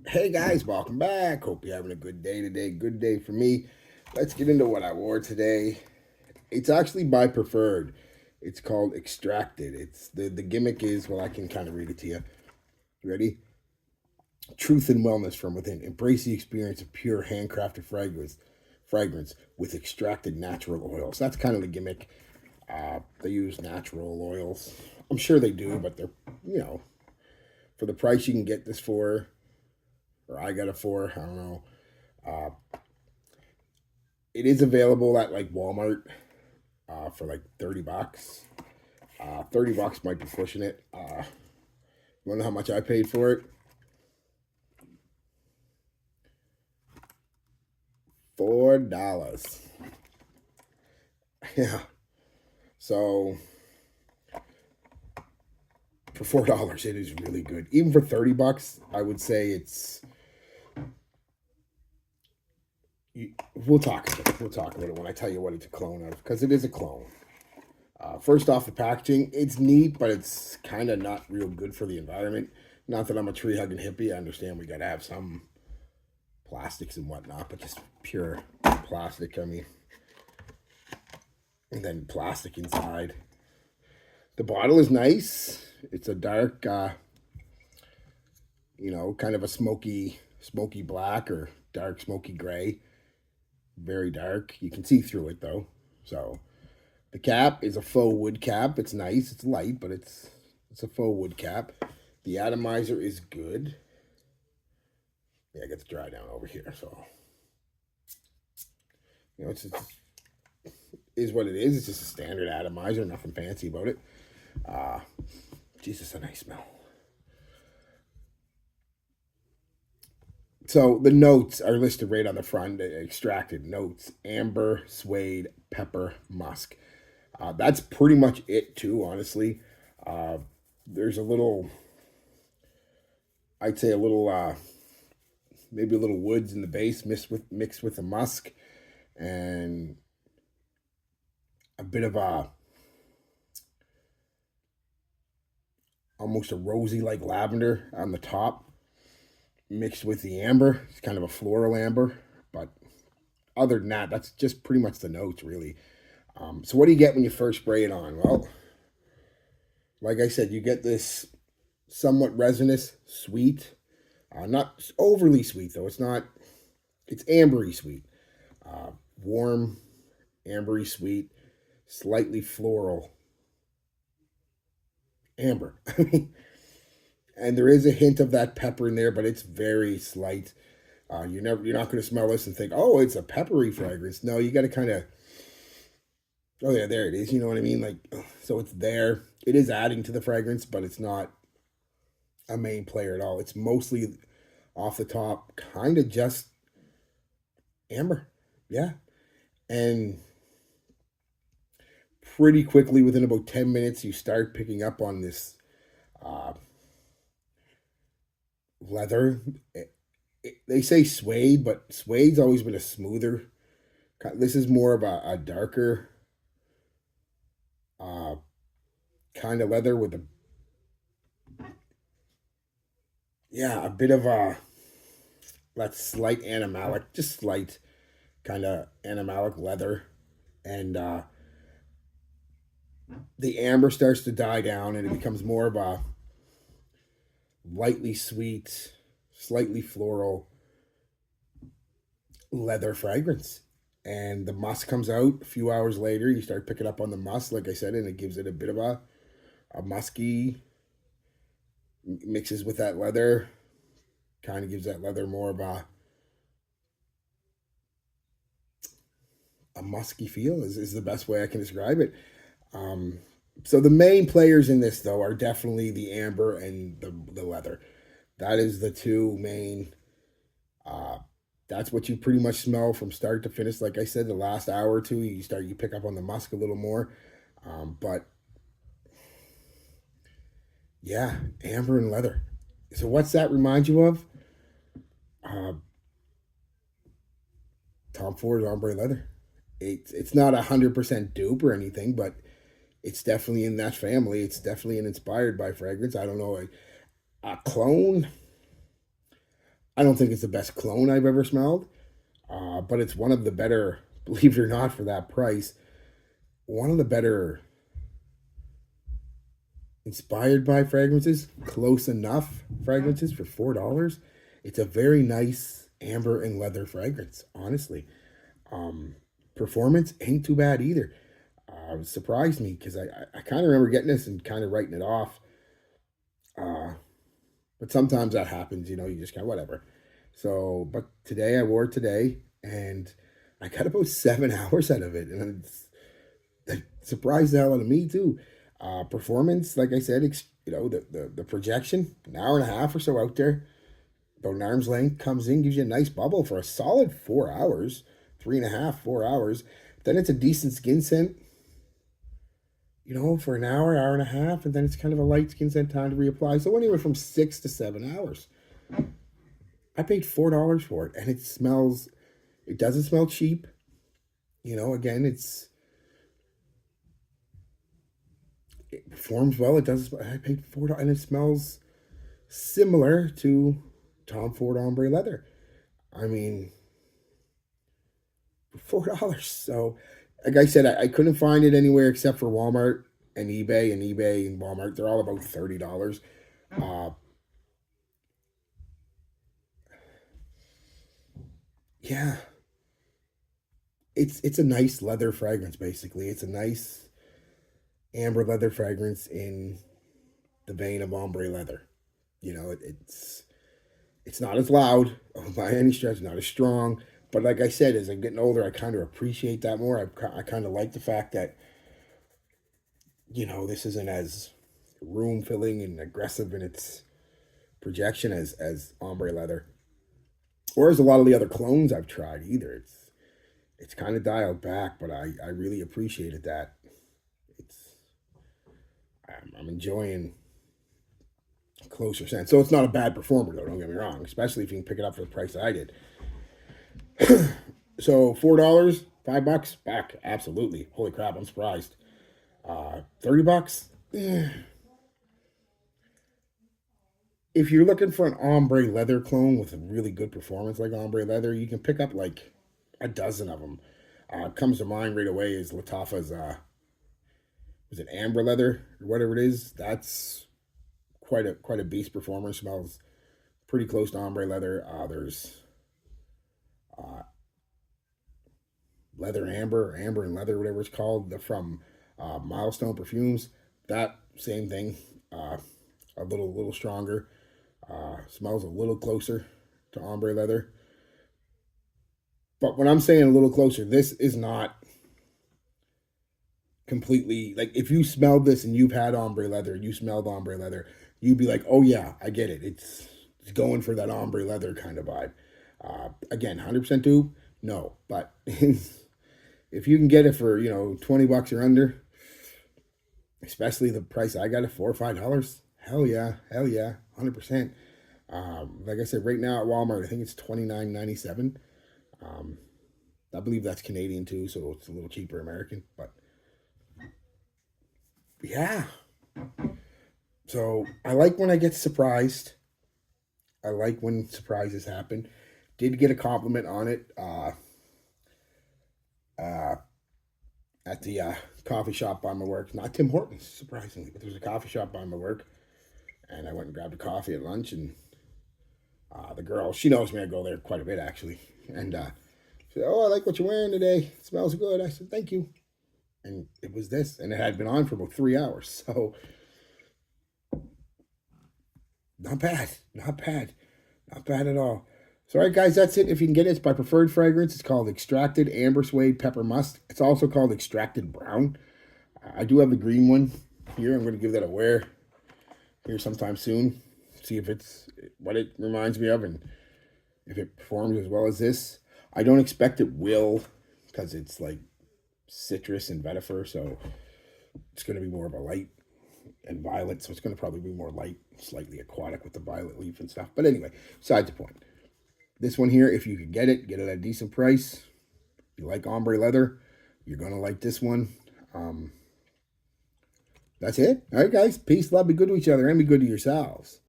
Hey guys, welcome back. Hope you're having a good day today. Good day for me. Let's get into what I wore today. It's actually my preferred. It's called Extracted. It's the gimmick is, well, I can kind of read it to you. Ready? Truth and wellness from within. Embrace the experience of pure handcrafted fragrance with extracted natural oils. That's kind of the gimmick. They use natural oils. I'm sure they do, but they're, you know, for the price you can get this for, or I got it for, I don't know. Uh, it is available at like Walmart for like $30. $30 might be pushing it. You want to know how much I paid for it? $4. Yeah. So for $4, it is really good. Even for $30, I would say it's. We'll talk about it. We'll talk about it when I tell you what it's a clone of, because it is a clone. First off, the packaging, it's neat, but it's kind of not real good for the environment. Not that I'm a tree hugging hippie. I understand we got to have some plastics and whatnot, but just pure plastic. I mean, and then plastic inside. The bottle is nice. It's a dark, kind of a smoky black or dark smoky gray. Very dark. You can see through it though. So the cap is a faux wood cap. It's nice. It's light, but it's a faux wood cap. The atomizer is good. Yeah, I got the dry down over here. So it's is what it is. It's just a standard atomizer. Nothing fancy about it. Jesus, a nice smell. So the notes are listed right on the front. Extracted notes: amber, suede, pepper, musk. That's pretty much it too, honestly. There's a little, I'd say a little, maybe a little woods in the base mixed with the musk, and a bit of a almost a rosy like lavender on the top, mixed with the amber. It's kind of a floral amber, but other than that, that's just pretty much the notes, really. So what do you get when you first spray it on? Well, like I said, you get this somewhat resinous, sweet, not overly sweet though. It's not. It's ambery sweet, warm, ambery sweet, slightly floral amber. And there is a hint of that pepper in there, but it's very slight. You're not going to smell this and think, oh, it's a peppery fragrance. No, you got to kind of, oh yeah, there it is. You know what I mean? Like, so it's there. It is adding to the fragrance, but it's not a main player at all. It's mostly off the top, kind of just amber. Yeah. And pretty quickly, within about 10 minutes, you start picking up on this uh, leather. They say suede, but suede's always been a smoother. This is more of a darker uh, kind of leather with a bit of a that slight animalic, just slight kind of animalic leather, and the amber starts to die down, and it becomes more of a lightly sweet, slightly floral leather fragrance. And the musk comes out a few hours later. You start picking up on the musk, like I said, and it gives it a bit of a musky, mixes with that leather, kind of gives that leather more of a musky feel, is the best way I can describe it. Um, so the main players in this though are definitely the amber and the leather. That is the two main. Uh, that's what you pretty much smell from start to finish. Like I said, the last hour or two, you pick up on the musk a little more. But yeah, amber and leather. So what's that remind you of? Uh, Tom Ford Ombre Leather. It's not 100% dupe or anything, but it's definitely in that family. It's definitely an inspired by fragrance. I don't know, a clone. I don't think it's the best cologne I've ever smelled, but it's one of the better, believe it or not, for that price, one of the better inspired by fragrances, close enough fragrances for $4. It's a very nice amber and leather fragrance, honestly. Um, Performance ain't too bad either. Surprised me because I kind of remember getting this and kind of writing it off. Uh, but sometimes that happens, you just kind of whatever. So, but today I wore it today and I got about 7 hours out of it. And it surprised the hell out of me too. Performance, like I said, the projection, an hour and a half or so out there, about an arm's length, comes in, gives you a nice bubble for a solid 4 hours, 3.5, 4 hours. Then it's a decent skin scent, for an hour, hour and a half, and then it's kind of a light skin scent time to reapply. So anywhere from 6 to 7 hours. I paid $4 for it, and it doesn't smell cheap. Again, it performs well. It does. I paid $4, and it smells similar to Tom Ford Ombre Leather. I mean, $4. So, like I said, I couldn't find it anywhere except for Walmart and eBay. And eBay and Walmart, they're all about $30. Yeah, it's a nice leather fragrance. Basically, it's a nice amber leather fragrance in the vein of ombre leather. It's not as loud by any stretch, not as strong. But like I said, as I'm getting older, I kind of appreciate that more. I kind of like the fact that, this isn't as room filling and aggressive in its projection as ombre leather. Or as a lot of the other clones I've tried either. It's kind of dialed back, but I really appreciated that. It's I'm enjoying closer scent. So it's not a bad performer though, don't get me wrong, especially if you can pick it up for the price that I did. So $4, $5 back, absolutely. Holy crap, I'm surprised. $30. If you're looking for an ombre leather clone with a really good performance like ombre leather, you can pick up like a dozen of them. Comes to mind right away is Lattafa's was it amber leather or whatever it is. That's quite a beast performer. Smells pretty close to ombre leather. There's leather amber and leather, whatever it's called. They're from Milestone Perfumes. That same thing, a little stronger. Smells a little closer to ombre leather. But when I'm saying a little closer, this is not completely like if you smelled this and you've had ombre leather, you smelled ombre leather, you'd be like, oh yeah, I get it. It's going for that ombre leather kind of vibe. Again, 100% dupe, no, but if you can get it for $20 or under, especially the price I got it, $4 or $5, hell yeah, 100%. Like I said, right now at Walmart, I think it's $29.97. I believe that's Canadian too, so it's a little cheaper American, but yeah. So I like when I get surprised. I like when surprises happen. Did get a compliment on it at the coffee shop by my work. Not Tim Hortons, surprisingly, but there's a coffee shop by my work. And I went and grabbed a coffee at lunch, and the girl, she knows me. I go there quite a bit, actually. And she said, oh, I like what you're wearing today. It smells good. I said, thank you. And it was this. And it had been on for about 3 hours. So not bad. Not bad at all. So, all right, guys, that's it. If you can get it, it's my preferred fragrance. It's called Extracted Amber Suede Pepper Musk. It's also called Extracted Brown. I do have the green one here. I'm going to give that a wear here sometime soon. See if it's what it reminds me of and if it performs as well as this. I don't expect it will because it's like citrus and vetiver, so it's going to be more of a light and violet, so it's going to probably be more light, slightly aquatic with the violet leaf and stuff. But anyway, besides the point. This one here, if you could get it at a decent price. If you like ombre leather, you're going to like this one. That's it. All right, guys. Peace, love, be good to each other, and be good to yourselves.